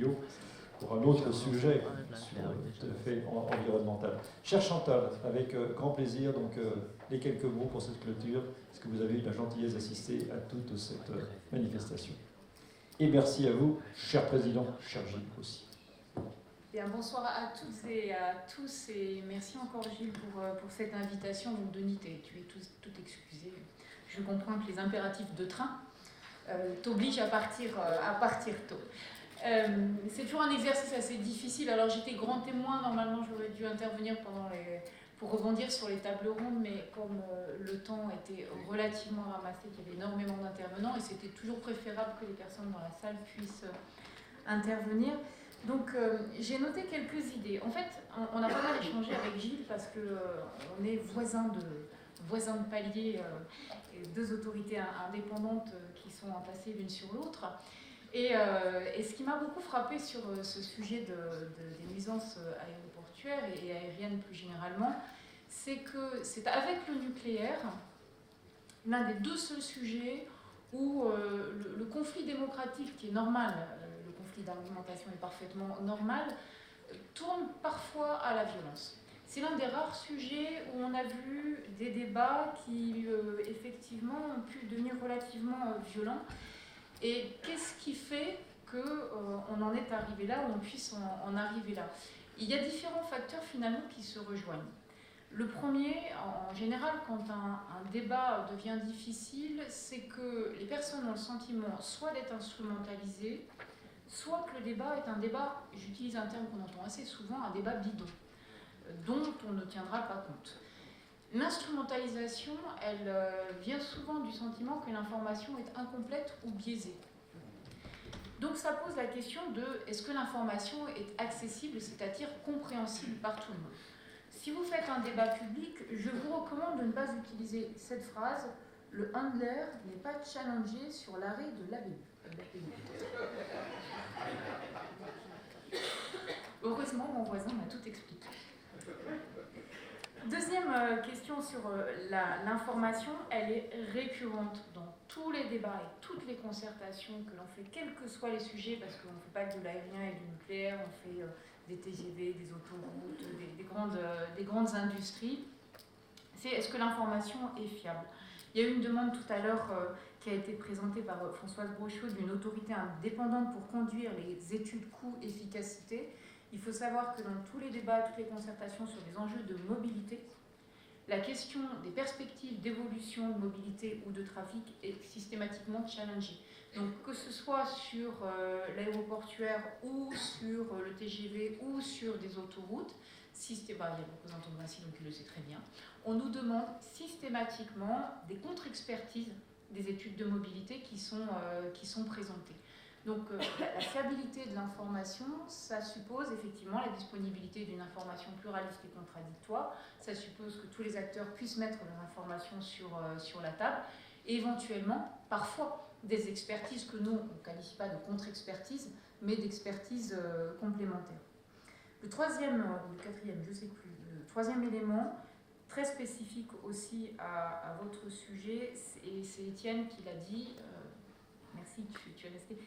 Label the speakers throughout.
Speaker 1: Villot pour un autre sujet tout à fait environnemental. Cher Chantal, avec grand plaisir, donc les quelques mots pour cette clôture, est-ce que vous avez eu la gentillesse d'assister à toute cette manifestation? Et merci à vous, cher Président, cher Gilles aussi.
Speaker 2: Bien, bonsoir à toutes et à tous, et merci encore Gilles pour cette invitation. Donc Denis, tu es tout excusé. Je comprends que les impératifs de train t'obligent à partir tôt. C'est toujours un exercice assez difficile. Alors j'étais grand témoin, normalement j'aurais dû intervenir pour rebondir sur les tables rondes, mais comme le temps était relativement ramassé, qu'il y avait énormément d'intervenants, et c'était toujours préférable que les personnes dans la salle puissent intervenir. Donc j'ai noté quelques idées. En fait, on a pas mal échangé avec Gilles parce qu'on est voisins de palier, et deux autorités indépendantes qui sont entassées l'une sur l'autre. Et ce qui m'a beaucoup frappé sur ce sujet des nuisances aéroportuaires et aériennes plus généralement, c'est que c'est avec le nucléaire l'un des deux seuls sujets où le conflit démocratique, qui est normal, le conflit d'argumentation est parfaitement normal, tourne parfois à la violence. C'est l'un des rares sujets où on a vu des débats qui, effectivement, ont pu devenir relativement violents. Et qu'est-ce qui fait qu'on en est arrivé là, ou on puisse en arriver là? Il y a différents facteurs, finalement, qui se rejoignent. Le premier, en général, quand un débat devient difficile, c'est que les personnes ont le sentiment soit d'être instrumentalisées, soit que le débat est un débat, j'utilise un terme qu'on entend assez souvent, un débat bidon, dont on ne tiendra pas compte. L'instrumentalisation, elle vient souvent du sentiment que l'information est incomplète ou biaisée. Donc ça pose la question de est-ce que l'information est accessible, c'est-à-dire compréhensible par tout le monde? Si vous faites un débat public, je vous recommande de ne pas utiliser cette phrase « Le handler n'est pas challengé sur l'arrêt de l'ABU ». Heureusement, mon voisin m'a tout expliqué. Deuxième question sur l'information, elle est récurrente dans tous les débats et toutes les concertations que l'on fait, quels que soient les sujets, parce qu'on ne fait pas que de l'aérien et du nucléaire, on fait des TGV, des autoroutes, des grandes industries. C'est est-ce que l'information est fiable? Il y a eu une demande tout à l'heure qui a été présentée par Françoise Brochot d'une autorité indépendante pour conduire les études coût-efficacité. Il faut savoir que dans tous les débats, toutes les concertations sur les enjeux de mobilité, la question des perspectives d'évolution de mobilité ou de trafic est systématiquement challengée. Donc que ce soit sur l'aéroportuaire ou sur le TGV ou sur des autoroutes, il y a le représentant de Vinci, donc il le sait très bien, on nous demande systématiquement des contre-expertises des études de mobilité qui sont présentées. Donc la fiabilité de l'information, ça suppose effectivement la disponibilité d'une information pluraliste et contradictoire, ça suppose que tous les acteurs puissent mettre leur information sur la table, et éventuellement, parfois, des expertises que nous, on ne qualifie pas de contre-expertise, mais d'expertise complémentaire. Le troisième, ou le quatrième, je ne sais plus, le troisième élément, très spécifique aussi à votre sujet, et c'est Étienne qui l'a dit, merci, tu es resté,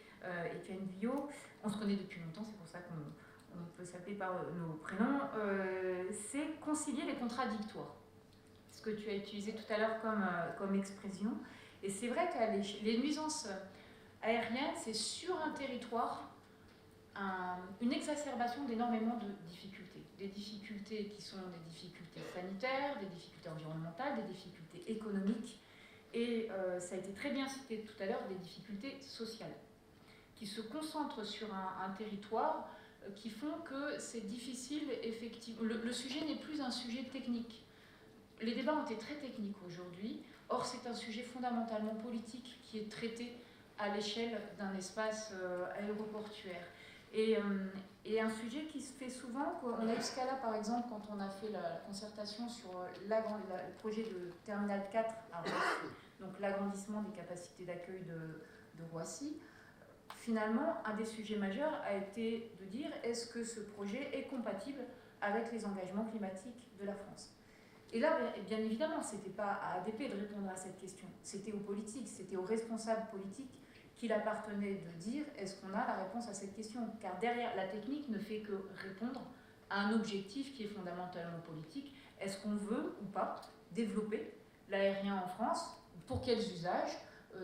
Speaker 2: Étienne Villot, on se connaît depuis longtemps, c'est pour ça qu'on peut s'appeler par nos prénoms, c'est concilier les contradictoires. Ce que tu as utilisé tout à l'heure comme expression. Et c'est vrai que les nuisances aériennes, c'est sur un territoire une exacerbation d'énormément de difficultés. Des difficultés qui sont des difficultés sanitaires, des difficultés environnementales, des difficultés économiques, et ça a été très bien cité tout à l'heure, des difficultés sociales, qui se concentrent sur un territoire qui font que c'est difficile, effectivement. Le sujet n'est plus un sujet technique. Les débats ont été très techniques aujourd'hui, or c'est un sujet fondamentalement politique qui est traité à l'échelle d'un espace aéroportuaire. Et un sujet qui se fait souvent, on a eu ce cas-là par exemple quand on a fait la concertation sur le projet de Terminal 4 à Roissy, donc l'agrandissement des capacités d'accueil de Roissy. Finalement, un des sujets majeurs a été de dire est-ce que ce projet est compatible avec les engagements climatiques de la France? Et là, bien évidemment, ce n'était pas à ADP de répondre à cette question, c'était aux politiques, c'était aux responsables politiques qu'il appartenait de dire est-ce qu'on a la réponse à cette question. Car derrière, la technique ne fait que répondre à un objectif qui est fondamentalement politique. Est-ce qu'on veut ou pas développer l'aérien en France? Pour quels usages?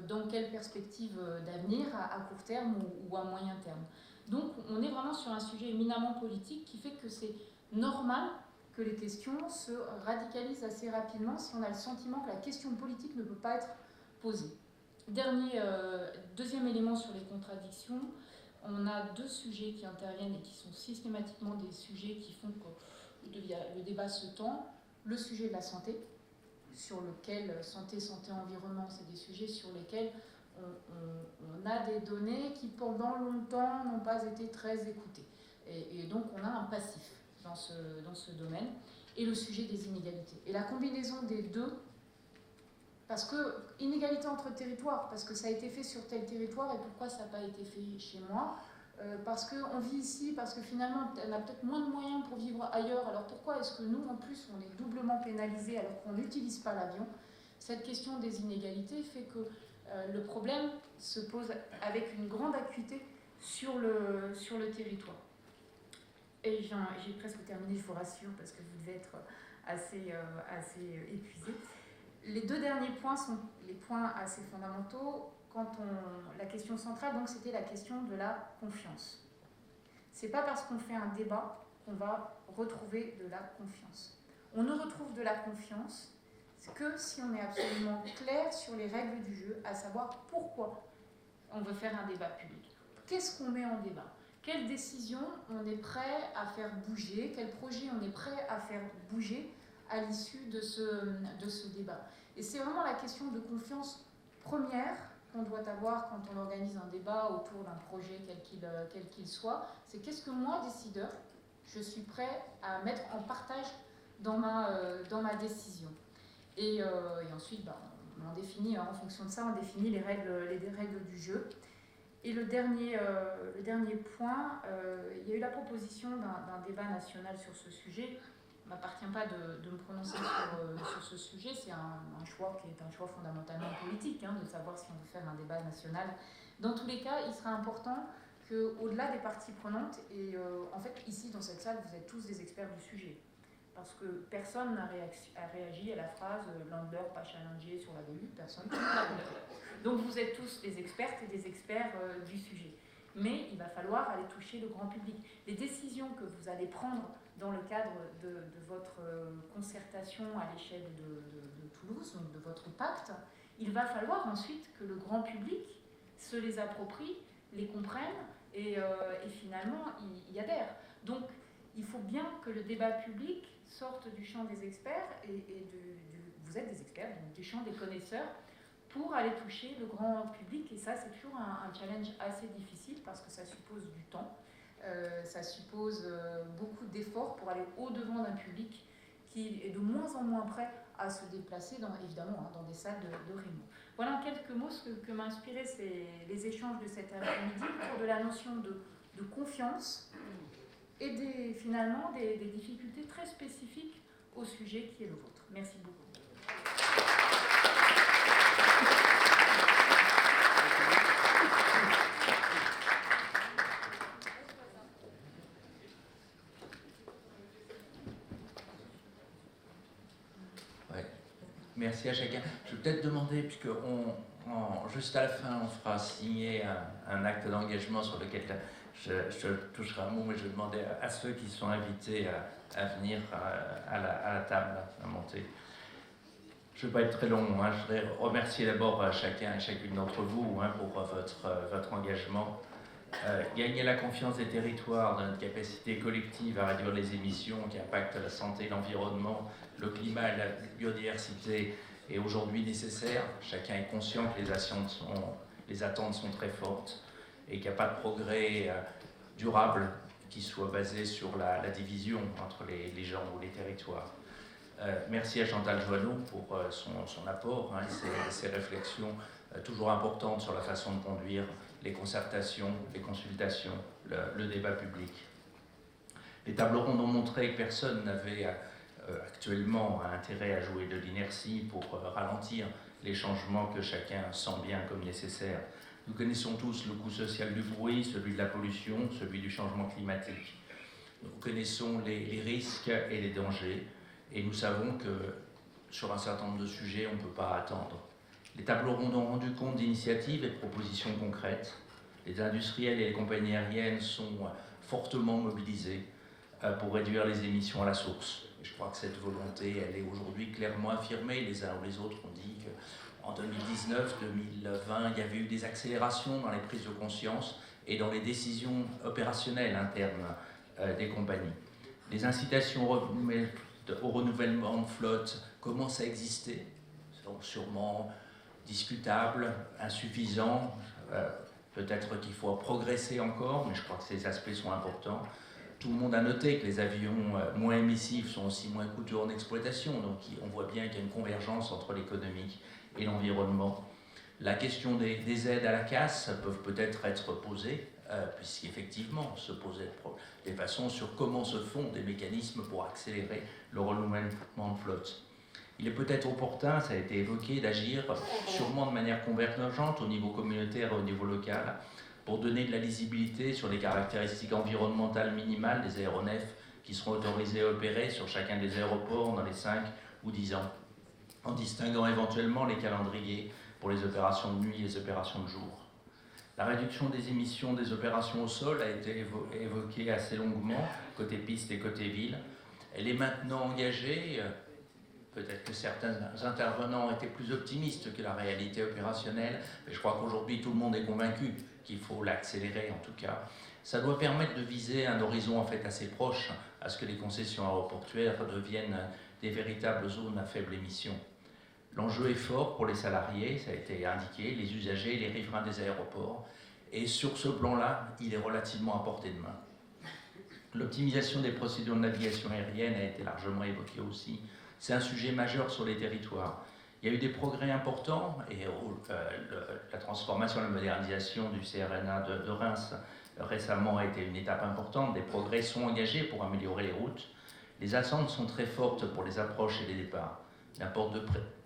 Speaker 2: Dans quelle perspective d'avenir, à court terme ou à moyen terme? Donc on est vraiment sur un sujet éminemment politique qui fait que c'est normal que les questions se radicalisent assez rapidement si on a le sentiment que la question politique ne peut pas être posée. Deuxième élément sur les contradictions, on a deux sujets qui interviennent et qui sont systématiquement des sujets qui font que le débat se tend. Le sujet de la santé, sur lequel santé, environnement, c'est des sujets sur lesquels on a des données qui pendant longtemps n'ont pas été très écoutées. Et donc on a un passif dans ce domaine. Et le sujet des inégalités. Et la combinaison des deux, parce que inégalité entre territoires, parce que ça a été fait sur tel territoire et pourquoi ça n'a pas été fait chez moi, parce qu'on vit ici, parce que finalement on a peut-être moins de moyens pour vivre ailleurs, alors pourquoi est-ce que nous en plus on est doublement pénalisés alors qu'on n'utilise pas l'avion? Cette question des inégalités fait que le problème se pose avec une grande acuité sur le territoire. Et j'ai presque terminé, je vous rassure, parce que vous devez être assez épuisés. Les deux derniers points sont les points assez fondamentaux. La question centrale, donc, c'était la question de la confiance. C'est pas parce qu'on fait un débat qu'on va retrouver de la confiance. On ne retrouve de la confiance que si on est absolument clair sur les règles du jeu, à savoir pourquoi on veut faire un débat public. Qu'est-ce qu'on met en débat? Quelle décision on est prêt à faire bouger? Quel projet on est prêt à faire bouger à l'issue de ce débat? Et c'est vraiment la question de confiance première qu'on doit avoir quand on organise un débat autour d'un projet quel qu'il soit. C'est qu'est-ce que moi, décideur, je suis prêt à mettre en partage dans ma décision. Et ensuite, on en définit, en fonction de ça, on définit les règles du jeu. Et le dernier point, il y a eu la proposition d'un débat national sur ce sujet. Il ne m'appartient pas de me prononcer sur ce sujet. C'est un choix qui est un choix fondamentalement politique, de savoir si on veut faire un débat national. Dans tous les cas, il sera important qu'au-delà des parties prenantes, et en fait, ici, dans cette salle, vous êtes tous des experts du sujet. Parce que personne n'a réagi à la phrase « Landler, pas challenger sur la BU », personne n'a compris. Donc vous êtes tous des expertes et des experts du sujet. Mais il va falloir aller toucher le grand public. Les décisions que vous allez prendre dans le cadre de votre concertation à l'échelle de Toulouse, donc de votre pacte, il va falloir ensuite que le grand public se les approprie, les comprenne et finalement y adhère. Donc il faut bien que le débat public sorte du champ des experts vous êtes des experts, donc du champ des connaisseurs, pour aller toucher le grand public. Et ça, c'est toujours un challenge assez difficile parce que ça suppose du temps, ça suppose beaucoup d'efforts pour aller au-devant d'un public qui est de moins en moins prêt à se déplacer, évidemment, dans des salles de réunion. Voilà en quelques mots ce que m'a inspiré les échanges de cet après-midi autour de la notion de confiance et finalement des difficultés très spécifiques au sujet qui est le vôtre. Merci beaucoup.
Speaker 3: Merci à chacun. Je vais peut-être demander, puisque juste à la fin, on fera signer un acte d'engagement sur lequel je toucherai un mot, mais je vais demander à ceux qui sont invités à venir à la table, à monter. Je ne vais pas être très long. Je voudrais remercier d'abord chacun et chacune d'entre vous pour votre engagement. Gagner la confiance des territoires dans notre capacité collective à réduire les émissions qui impactent la santé, l'environnement, le climat et la biodiversité est aujourd'hui nécessaire. Chacun est conscient que les attentes sont très fortes et qu'il n'y a pas de progrès durable qui soit basé sur la division entre les gens ou les territoires. Merci à Chantal Joanneau pour son apport et ses réflexions toujours importantes sur la façon de conduire les concertations, les consultations, le débat public. Les tables rondes ont montré que personne n'avait actuellement intérêt à jouer de l'inertie pour ralentir les changements que chacun sent bien comme nécessaires Nous connaissons tous le coût social du bruit, celui de la pollution, celui du changement climatique. Nous connaissons les risques et les dangers, et nous savons que sur un certain nombre de sujets, on ne peut pas attendre. Les tableaux ronds ont rendu compte d'initiatives et de propositions concrètes. Les industriels et les compagnies aériennes sont fortement mobilisés pour réduire les émissions à la source. Et je crois que cette volonté, elle est aujourd'hui clairement affirmée. Les uns ou les autres ont dit qu'en 2019, 2020, il y avait eu des accélérations dans les prises de conscience et dans les décisions opérationnelles internes des compagnies. Les incitations au renouvellement de flotte commencent à exister, donc sûrement discutables, insuffisants, peut-être qu'il faut progresser encore, mais je crois que ces aspects sont importants. Tout le monde a noté que les avions moins émissifs sont aussi moins coûteux en exploitation, donc on voit bien qu'il y a une convergence entre l'économique et l'environnement. La question des aides à la casse peuvent peut-être être posées, puisqu'effectivement se posaient des façons sur comment se font des mécanismes pour accélérer le renouvellement de flotte. Il est peut-être opportun, ça a été évoqué, d'agir sûrement de manière convergente au niveau communautaire et au niveau local pour donner de la lisibilité sur les caractéristiques environnementales minimales des aéronefs qui seront autorisés à opérer sur chacun des aéroports dans les 5 ou 10 ans, en distinguant éventuellement les calendriers pour les opérations de nuit et les opérations de jour. La réduction des émissions des opérations au sol a été évoquée assez longuement, côté piste et côté ville. Elle est maintenant engagée. Peut-être que certains intervenants étaient plus optimistes que la réalité opérationnelle, mais je crois qu'aujourd'hui tout le monde est convaincu qu'il faut l'accélérer en tout cas. Ça doit permettre de viser un horizon en fait assez proche à ce que les concessions aéroportuaires deviennent des véritables zones à faible émission. L'enjeu est fort pour les salariés, ça a été indiqué, les usagers et les riverains des aéroports, et sur ce plan-là, il est relativement à portée de main. L'optimisation des procédures de navigation aérienne a été largement évoquée aussi. C'est un sujet majeur sur les territoires. Il y a eu des progrès importants et la transformation et la modernisation du CRNA de Reims récemment a été une étape importante. Des progrès sont engagés pour améliorer les routes. Les attentes sont très fortes pour les approches et les départs. Il importe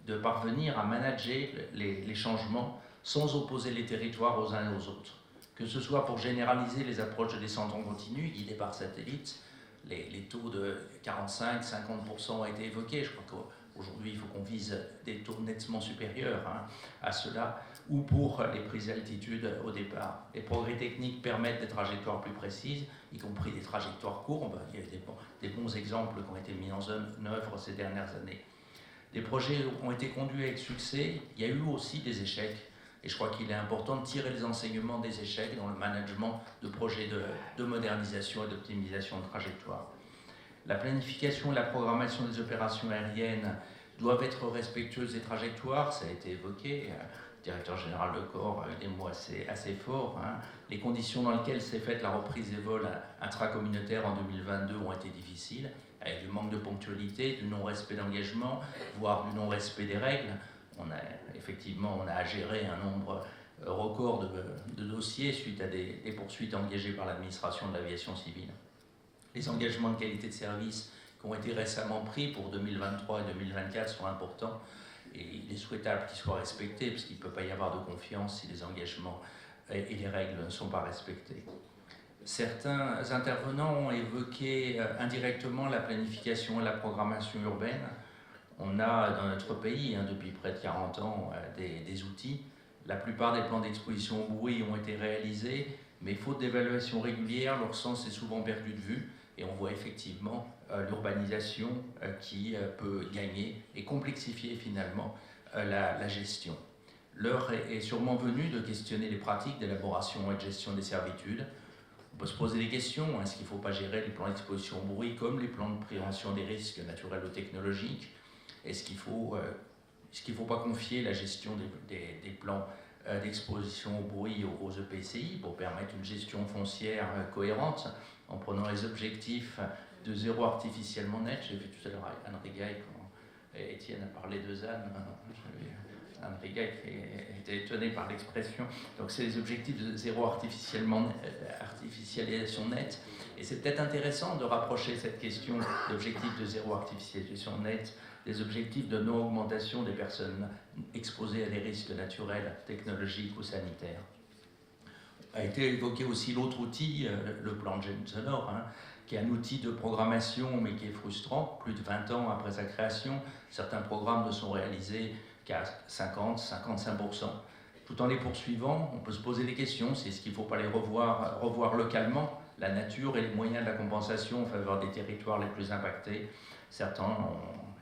Speaker 3: de parvenir à manager les changements sans opposer les territoires aux uns et aux autres. Que ce soit pour généraliser les approches de descente en continu guidées par satellite, les taux de 45-50% ont été évoqués. Je crois qu'aujourd'hui, il faut qu'on vise des taux nettement supérieurs à cela, ou pour les prises d'altitude au départ. Les progrès techniques permettent des trajectoires plus précises, y compris des trajectoires courbes. Il y a des bons exemples qui ont été mis en œuvre ces dernières années. Des projets ont été conduits avec succès. Il y a eu aussi des échecs. Et je crois qu'il est important de tirer les enseignements des échecs dans le management de projets de modernisation et d'optimisation de trajectoires. La planification et la programmation des opérations aériennes doivent être respectueuses des trajectoires, ça a été évoqué. Le directeur général de corps a eu des mots assez forts. Les conditions dans lesquelles s'est faite la reprise des vols intracommunautaires en 2022 ont été difficiles, avec du manque de ponctualité, du non-respect d'engagement, voire du non-respect des règles. On a à gérer un nombre record de dossiers suite à des poursuites engagées par l'administration de l'aviation civile. Les engagements de qualité de service qui ont été récemment pris pour 2023 et 2024 sont importants et il est souhaitable qu'ils soient respectés parce qu'il ne peut pas y avoir de confiance si les engagements et les règles ne sont pas respectés. Certains intervenants ont évoqué indirectement la planification et la programmation urbaine. On a dans notre pays, depuis près de 40 ans, des outils. La plupart des plans d'exposition au bruit ont été réalisés, mais faute d'évaluation régulière, leur sens est souvent perdu de vue et on voit effectivement l'urbanisation qui peut gagner et complexifier finalement la gestion. L'heure est sûrement venue de questionner les pratiques d'élaboration et de gestion des servitudes. On peut se poser des questions. Est-ce qu'il ne faut pas gérer les plans d'exposition au bruit comme les plans de prévention des risques naturels ou technologiques? Est-ce qu'il ne faut pas confier la gestion des plans d'exposition au bruit aux EPCI pour permettre une gestion foncière cohérente en prenant les objectifs de zéro artificiellement net? J'ai vu tout à l'heure Anne Rigaille, quand Étienne a parlé de ZAN, Anne Rigaille était étonnée par l'expression. Donc c'est les objectifs de zéro artificialisation nette. Et c'est peut-être intéressant de rapprocher cette question d'objectif de zéro artificialisation nette des objectifs de non-augmentation des personnes exposées à des risques naturels, technologiques ou sanitaires. A été évoqué aussi l'autre outil, le plan James Honor, qui est un outil de programmation mais qui est frustrant. Plus de 20 ans après sa création, certains programmes ne sont réalisés qu'à 50-55%. Tout en les poursuivant, on peut se poser des questions, c'est ce qu'il ne faut pas les revoir localement, la nature et les moyens de la compensation en faveur des territoires les plus impactés. Certains ont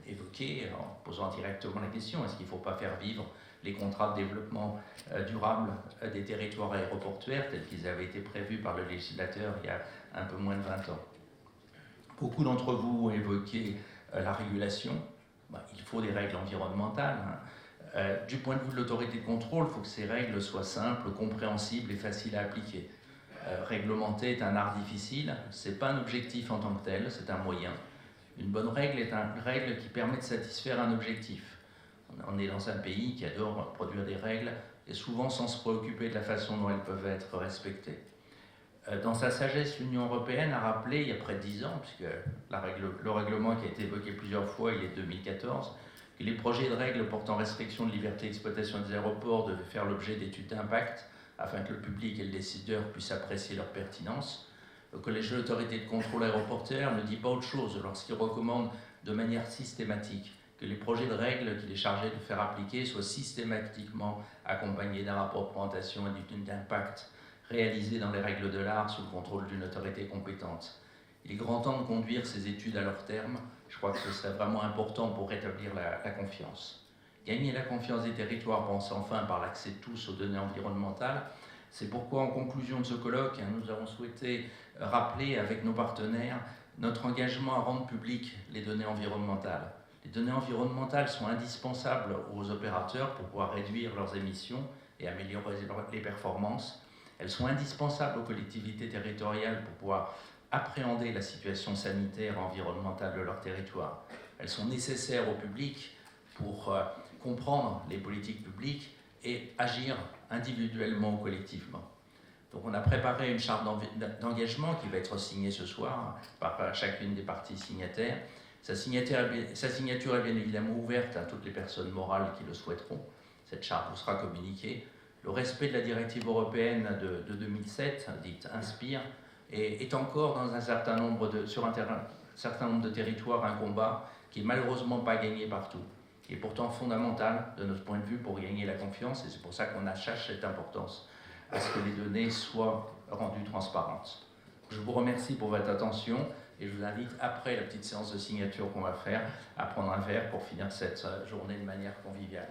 Speaker 3: évoqué, en posant directement la question, est-ce qu'il ne faut pas faire vivre les contrats de développement durable des territoires aéroportuaires tels qu'ils avaient été prévus par le législateur il y a un peu moins de 20 ans. Beaucoup d'entre vous ont évoqué la régulation. Il faut des règles environnementales. Du point de vue de l'autorité de contrôle, il faut que ces règles soient simples, compréhensibles et faciles à appliquer. Réglementer est un art difficile, ce n'est pas un objectif en tant que tel, c'est un moyen. Une bonne règle est une règle qui permet de satisfaire un objectif. On est dans un pays qui adore produire des règles et souvent sans se préoccuper de la façon dont elles peuvent être respectées. Dans sa sagesse, l'Union européenne a rappelé, il y a près de 10 ans, puisque le règlement qui a été évoqué plusieurs fois, il est 2014, que les projets de règles portant restriction de liberté d'exploitation des aéroports devaient faire l'objet d'études d'impact afin que le public et le décideur puissent apprécier leur pertinence. Le Collège de l'autorité de contrôle aéroportuaire ne dit pas autre chose lorsqu'il recommande de manière systématique que les projets de règles qu'il est chargé de faire appliquer soient systématiquement accompagnés d'un rapport de présentation et d'études d'impact réalisées dans les règles de l'art sous le contrôle d'une autorité compétente. Il est grand temps de conduire ces études à leur terme. Je crois que ce serait vraiment important pour rétablir la confiance. Gagner la confiance des territoires passe enfin par l'accès de tous aux données environnementales. C'est pourquoi, en conclusion de ce colloque, nous avons souhaité rappeler avec nos partenaires notre engagement à rendre publiques les données environnementales. Les données environnementales sont indispensables aux opérateurs pour pouvoir réduire leurs émissions et améliorer les performances. Elles sont indispensables aux collectivités territoriales pour pouvoir appréhender la situation sanitaire et environnementale de leur territoire. Elles sont nécessaires au public pour comprendre les politiques publiques et agir individuellement ou collectivement. Donc on a préparé une charte d'engagement qui va être signée ce soir par chacune des parties signataires. Sa signature est bien évidemment ouverte à toutes les personnes morales qui le souhaiteront. Cette charte vous sera communiquée. Le respect de la directive européenne de 2007, dite INSPIRE, est encore dans sur un certain nombre de territoires un combat qui n'est malheureusement pas gagné partout. Il est pourtant fondamental de notre point de vue pour gagner la confiance et c'est pour ça qu'on attache cette importance à ce que les données soient rendues transparentes. Je vous remercie pour votre attention et je vous invite, après la petite séance de signature qu'on va faire, à prendre un verre pour finir cette journée de manière conviviale.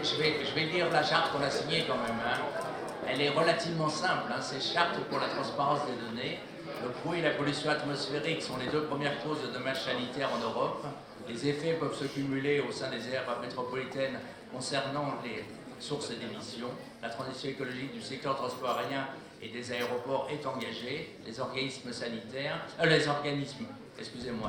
Speaker 3: Je vais lire la charte qu'on a signée quand même. Elle est relativement simple. C'est charte pour la transparence des données. Le bruit et la pollution atmosphérique sont les deux premières causes de dommages sanitaires en Europe. Les effets peuvent se cumuler au sein des aires métropolitaines concernant les sources d'émissions. La transition écologique du secteur transport aérien et des aéroports est engagée. Les organismes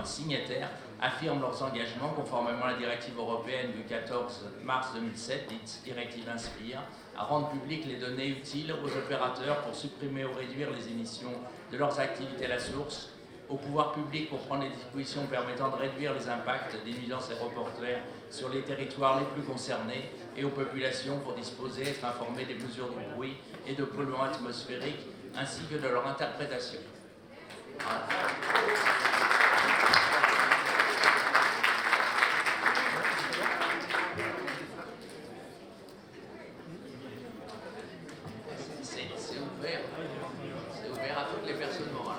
Speaker 3: signataires affirment leurs engagements conformément à la directive européenne du 14 mars 2007, dite directive INSPIRE, à rendre publiques les données utiles aux opérateurs pour supprimer ou réduire les émissions de leurs activités à la source, au pouvoir public pour prendre les dispositions permettant de réduire les impacts des nuisances aéroportuaires sur les territoires les plus concernés et aux populations pour disposer, être informées des mesures de bruit et de polluants atmosphériques ainsi que de leur interprétation. C'est ouvert à toutes les personnes morales.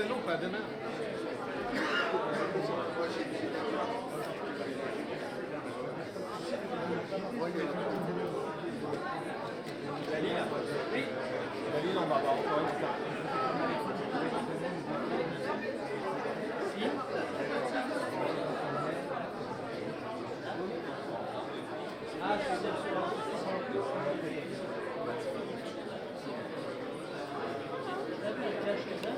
Speaker 4: Non, pas demain. La ligne, on va voir. Ah, c'est bien sûr.